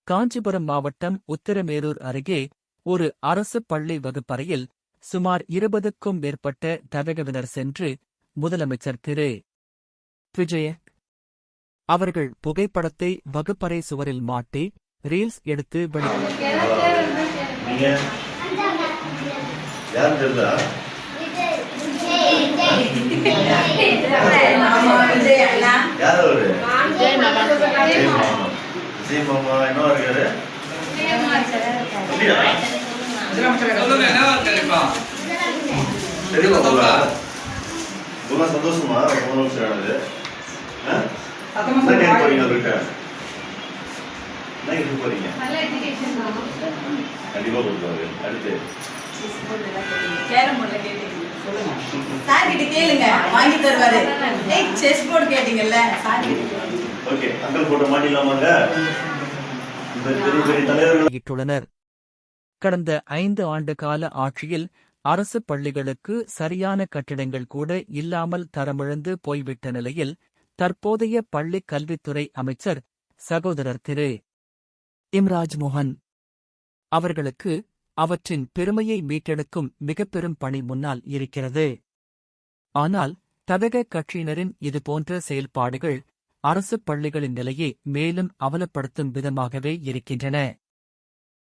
காஞ்சிபுரம் மாவட்டம் உத்திரமேரூர் அருகே ஒரு அரசு பள்ளி வகுப்பறையில் சுமார் 20க்கும் மேற்பட்ட தமிழகவினர் சென்று முதலமைச்சர் திரு. விஜய அவர்கள் புகைப்படத்தை வகுப்பறை சுவரில் மாட்டி ரீல்ஸ் எடுத்து சந்தோஷமா கண்டிப்பா கொடுத்தாரு. அடுத்து கேளுங்க வாங்கி தருவாரு. செஸ் போர்டு கேட்டீங்கல்ல, ஓகே அங்கிள் போட்டோ மாட்டிடலாமாங்க. பெரிய பெரிய தலைவர்கள் கடந்த 5 ஆண்டு கால ஆட்சியில் அரசு பள்ளிகளுக்கு சரியான கட்டிடங்கள் கூட இல்லாமல் தரமிழந்து போய்விட்ட நிலையில் தற்போதைய பள்ளிக் கல்வித்துறை அமைச்சர் சகோதரர் திரு. இம்ராஜ் மோகன் அவர்களுக்கு அவற்றின் பெருமையை மீட்டெடுக்கும் மிகப்பெரும் பணி முன்னால் இருக்கிறது. ஆனால் தமிழக கட்சியினரின் இதுபோன்ற செயல்பாடுகள் அரசு பள்ளிகளின் நிலையை மேலும் அவலப்படுத்தும் விதமாகவே இருக்கின்றன.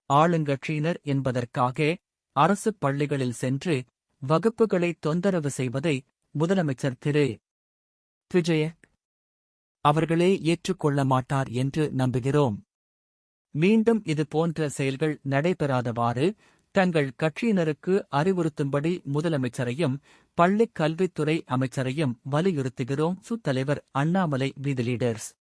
ஆளுங்கட்சியினர் என்பதற்காக அரசு பள்ளிகளில் சென்று வகுப்புகளை தொந்தரவு செய்வதை முதலமைச்சர் திரு. விஜய அவர்களே ஏற்றுக்கொள்ள மாட்டார் என்று நம்புகிறோம். மீண்டும் இதுபோன்ற செயல்கள் நடைபெறாதவாறு தங்கள் கட்சியினருக்கு அறிவுறுத்தும்படி முதலமைச்சரையும் பள்ளிக் கல்வித்துறை அமைச்சரையும் வலியுறுத்துகிறோம். தலைவர் அண்ணாமலை. வி. The leaders.